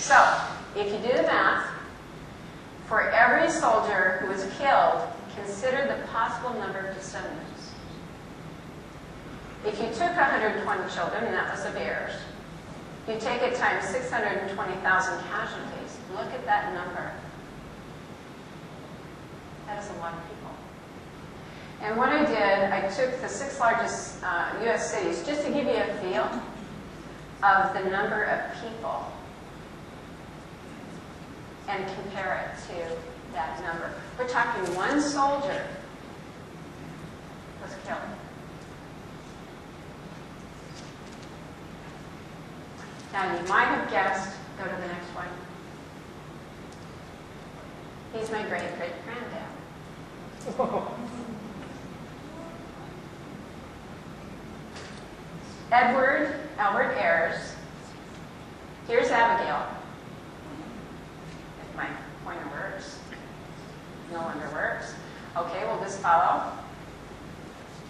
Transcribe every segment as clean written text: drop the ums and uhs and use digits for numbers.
So, if you do the math, for every soldier who was killed, consider the possible number of descendants. If you took 120 children, and that was of heirs, you take it times 620,000 casualties. Look at that number. That is a lot of people. And what I did, I took the 6 largest U.S. cities, just to give you a feel of the number of people, and compare it to that number. We're talking one soldier was killed. Now, you might have guessed, go to the next one. He's my great-great-granddad. Albert Ayres. Here's Abigail. If my pointer works. No longer works. Okay, we'll just follow.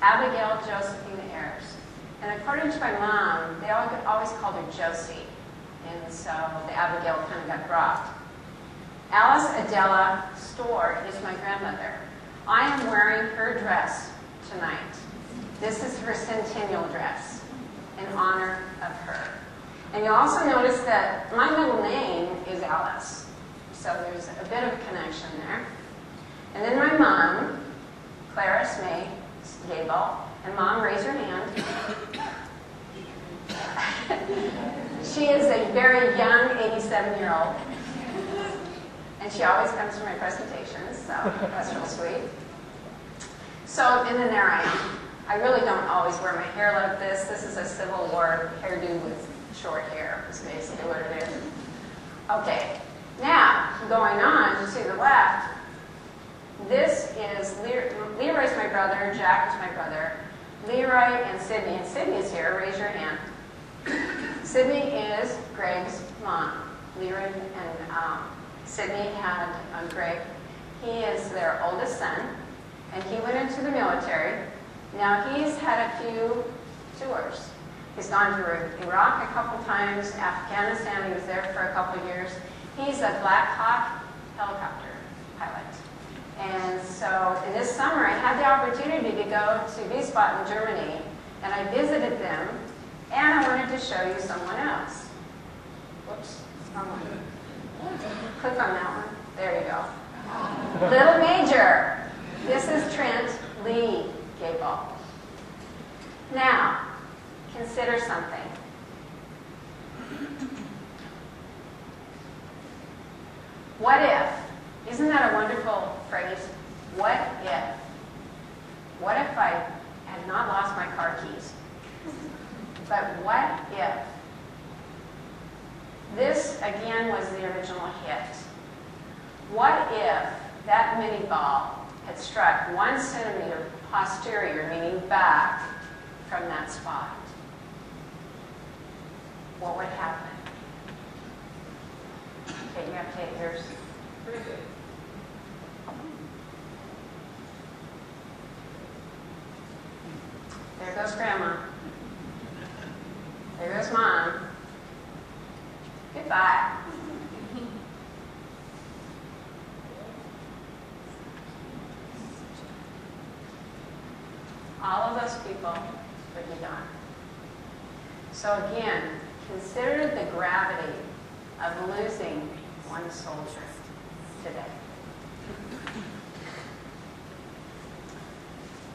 Abigail Josephine Ayres. And according to my mom, they always called her Josie. And so the Abigail kind of got dropped. Alice Adela Storr is my grandmother. I am wearing her dress tonight. This is her centennial dress in honor of her. And you'll also notice that my middle name is Alice. So there's a bit of a connection there. And then my mom, Clarice May Gabel. And Mom, raise your hand. She is a very young 87-year-old. And she always comes to my presentations, so that's real sweet. So, and then there I am. I really don't always wear my hair like this. This is a Civil War hairdo with short hair, is basically what it is. Okay, now, going on to the left, this is, Leroy's my brother, Jack is my brother, Leroy and Sydney's here, raise your hand. Sydney is Greg's mom. Leroy and Sydney had Greg. He is their oldest son, and he went into the military. Now he's had a few tours. He's gone to Iraq a couple times, Afghanistan, he was there for a couple years. He's a Black Hawk helicopter pilot. And so in this summer, I had the opportunity to go to Wiesbaden, Germany, and I visited them, and I wanted to show you someone else. Whoops, wrong one. Click on that one. There you go. Little Major. This is Trent Lee Gabel. Now, consider something. What if? Isn't that a wonderful phrase? What if? What if I had not lost my car keys? But what if? This, again, was the original hit. What if that mini ball had struck 1 centimeter posterior, meaning back, from that spot? What would happen? Okay, you have to take yours. There goes Grandma. There goes Mom. Goodbye. All of those people would be gone. So again, consider the gravity of losing one soldier today.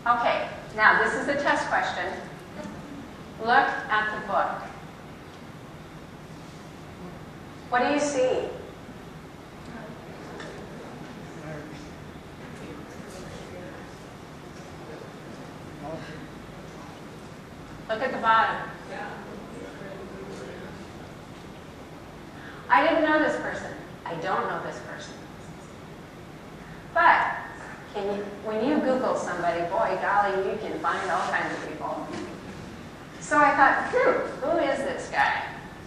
Okay, now this is a test question. Look at the book. What do you see? Look at the bottom. I didn't know this person. I don't know this person. But when you Google somebody, boy, golly, you can find all kinds of people. So I thought, who is this guy?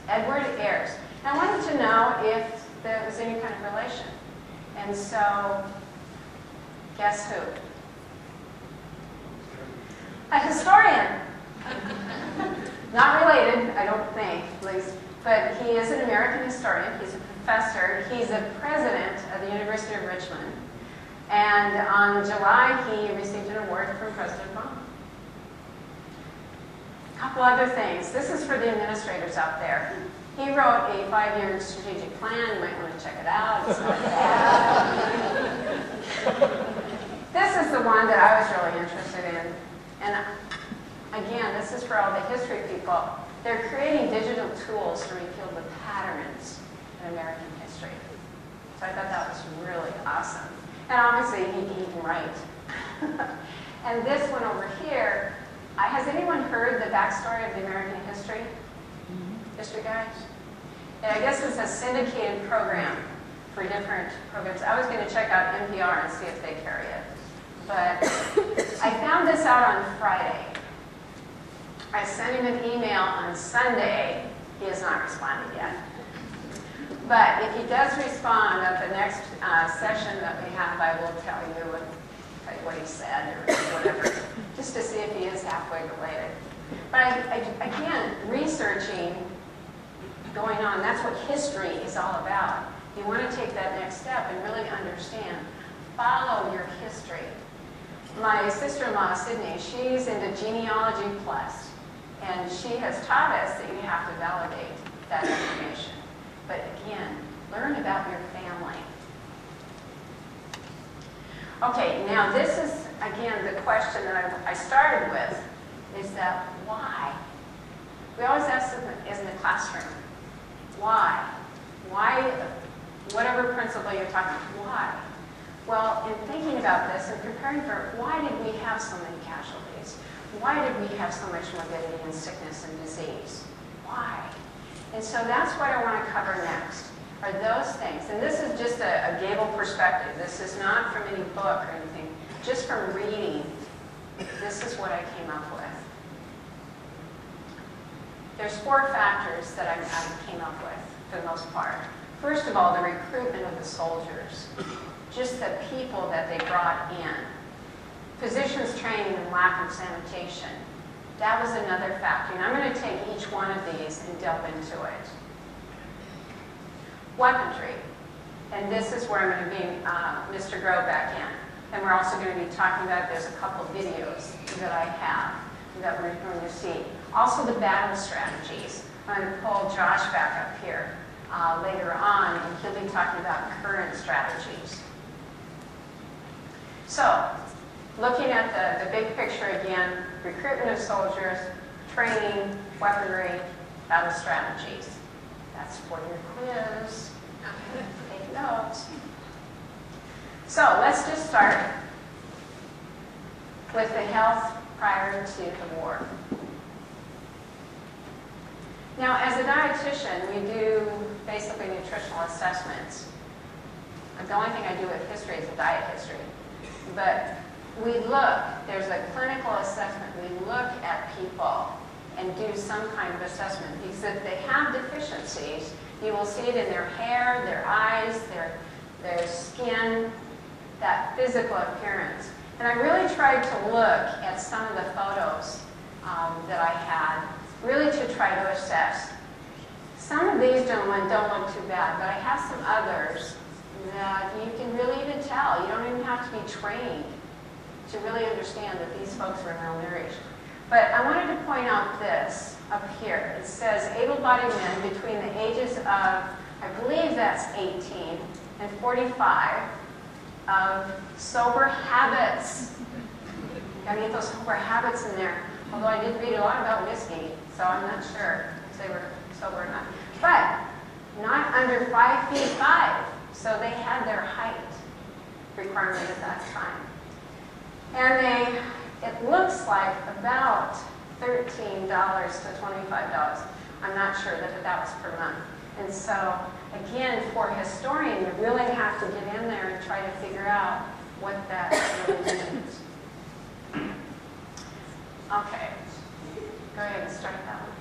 Edward Ayres. And I wanted to know if there was any kind of relation. And so, guess who? A historian. Not related, I don't think, at least. but he is an American historian. He's a professor. He's a president of the University of Richmond. And on July, he received an award from President Obama. A couple other things. This is for the administrators out there. He wrote a 5-year strategic plan. You might want to check it out. It's not bad. This is the one that I was really interested in. And again, this is for all the history people. They're creating digital tools to reveal the patterns in American history. So I thought that was really awesome. And obviously, he can write. And this one over here, has anyone heard the backstory of the American history? History guys? And I guess it's a syndicated program for different programs. I was going to check out NPR and see if they carry it. But I found this out on Friday. I sent him an email on Sunday. He has not responded yet. But if he does respond at the next session that we have, I will tell you what he said or whatever, just to see if he is halfway related. But again, researching, going on, that's what history is all about. You want to take that next step and really understand. Follow your history. My sister-in-law, Sydney, she's into Genealogy Plus, and she has taught us that you have to validate that information. But again, learn about your family. Okay, now this is, again, the question that I started with, is that why? We always ask this in the classroom. Why? Why, whatever principle you're talking about, why? Well, in thinking about this and preparing for it, why did we have so many casualties? Why did we have so much morbidity and sickness and disease? Why? And so that's what I want to cover next, are those things. And this is just a Gabel perspective. This is not from any book or anything. Just from reading, this is what I came up with. There's 4 factors that I came up with, for the most part. First of all, the recruitment of the soldiers. Just the people that they brought in. Physicians' training and lack of sanitation. That was another factor. And I'm going to take each one of these and delve into it. Weaponry. And this is where I'm going to bring Mr. Grove back in. And we're also going to be talking about, there's a couple of videos that I have that we're going to see. Also the battle strategies. I'm going to pull Josh back up here later on, and he'll be talking about current strategies. So, looking at the big picture again, recruitment of soldiers, training, weaponry, battle strategies. That's for your quiz. Take notes. So, let's just start with the health prior to the war. Now, as a dietitian, we do basically nutritional assessments. The only thing I do with history is a diet history. But we look, there's a clinical assessment. We look at people and do some kind of assessment. Because if they have deficiencies, you will see it in their hair, their eyes, their skin, that physical appearance. And I really tried to look at some of the photos that I had, really to try to assess. Some of these gentlemen don't look too bad, but I have some others that you can really even tell. You don't even have to be trained to really understand that these folks were malnourished. But I wanted to point out this up here. It says able-bodied men between the ages of, I believe that's 18 and 45, of sober habits. Gotta get those sober habits in there. Although I did read a lot about whiskey, so I'm not sure if they were sober or not. But not under 5 feet 5. So they had their height requirement at that time. And it looks like about $13 to $25. I'm not sure that was per month. And so, again, for a historian, you really have to get in there and try to figure out what that really means. Okay, go ahead and start that one.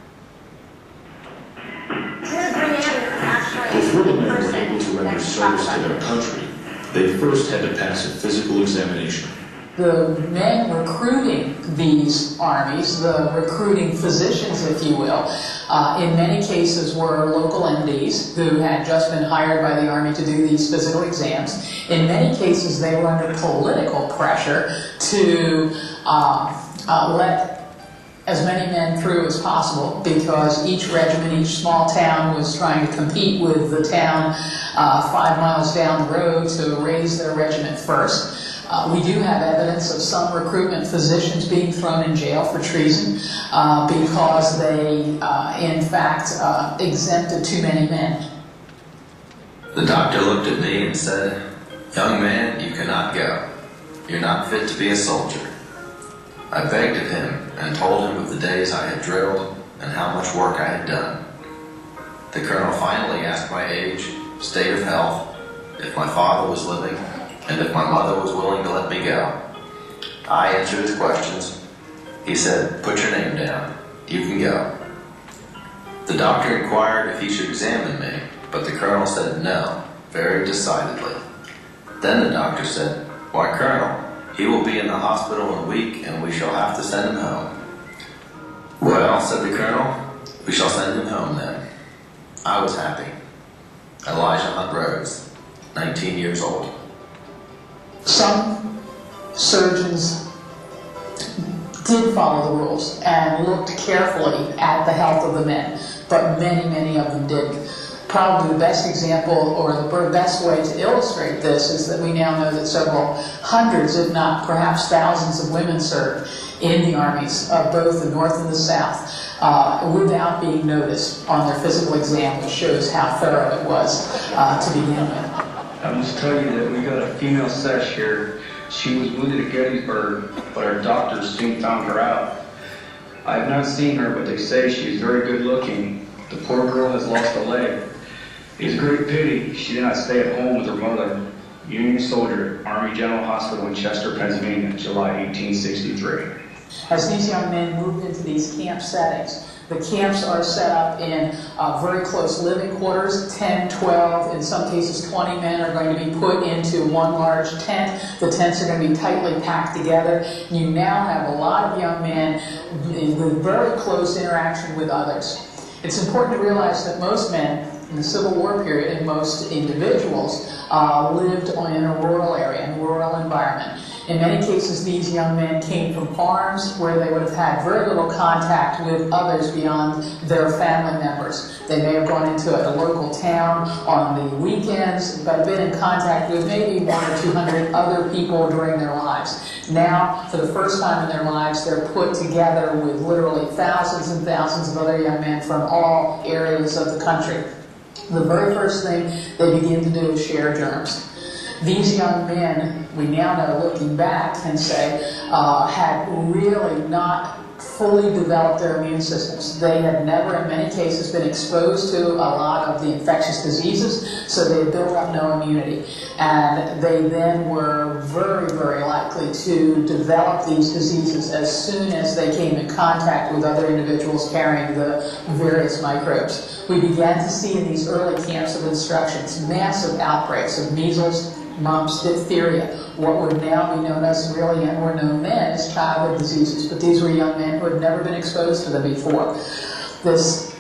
I'm going to bring in actually Before the a men were person able to render that can talk service to about their this. country, they first had to pass a physical examination. The men recruiting these armies, the recruiting physicians, if you will, in many cases were local MDs who had just been hired by the Army to do these physical exams. In many cases, they were under political pressure to let as many men through as possible, because each regiment, each small town was trying to compete with the town 5 miles down the road to raise their regiment first. We do have evidence of some recruitment physicians being thrown in jail for treason because they, in fact, exempted too many men. The doctor looked at me and said, "Young man, you cannot go. You're not fit to be a soldier." I begged of him and told him of the days I had drilled and how much work I had done. The colonel finally asked my age, state of health, if my father was living, and if my mother was willing to let me go. I answered his questions. He said, "Put your name down. You can go." The doctor inquired if he should examine me, but the colonel said no, very decidedly. Then the doctor said, "Why, Colonel, he will be in the hospital in a week, and we shall have to send him home." "Well," said the colonel, "we shall send him home then." I was happy. Elijah Hunt Rhodes, 19 years old. Some surgeons did follow the rules and looked carefully at the health of the men, but many of them didn't. Probably the best example, or the best way to illustrate this, is that we now know that several hundreds, if not perhaps thousands, of women served in the armies of both the North and the South without being noticed on their physical exam, which shows how thorough it was to begin with. I must tell you that we got a female sesh here. She was wounded at Gettysburg, but our doctors soon found her out. I have not seen her, but they say she is very good looking. The poor girl has lost a leg. It is a great pity she did not stay at home with her mother. Union soldier, Army General Hospital in Chester, Pennsylvania, July 1863. As these young men moved into these camp settings, the camps are set up in very close living quarters. 10, 12, in some cases 20 men are going to be put into one large tent. The tents are going to be tightly packed together. You now have a lot of young men with very close interaction with others. It's important to realize that most men in the Civil War period, and most individuals, lived in a rural area, in a rural environment. In many cases, these young men came from farms where they would have had very little contact with others beyond their family members. They may have gone into a local town on the weekends, but been in contact with maybe 100 or 200 other people during their lives. Now, for the first time in their lives, they're put together with literally thousands and thousands of other young men from all areas of the country. The very first thing they begin to do is share germs. These young men, we now know, looking back, can say, had really not fully developed their immune systems. They had never, in many cases, been exposed to a lot of the infectious diseases, so they had built up no immunity. And they then were very likely to develop these diseases as soon as they came in contact with other individuals carrying the various microbes. We began to see in these early camps of instructions massive outbreaks of measles, mumps, diphtheria, what would now be known as, really, and were known then as, childhood diseases. But these were young men who had never been exposed to them before. This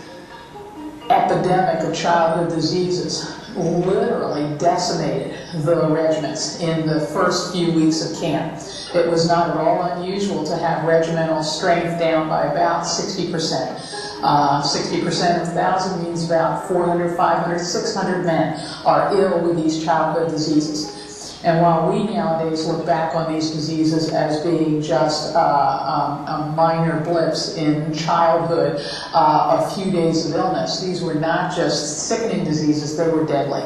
epidemic of childhood diseases literally decimated the regiments in the first few weeks of camp. It was not at all unusual to have regimental strength down by about 60%. 60% of 1,000 means about 400, 500, 600 men are ill with these childhood diseases. And while we nowadays look back on these diseases as being just minor blips in childhood, a few days of illness, these were not just sickening diseases, they were deadly.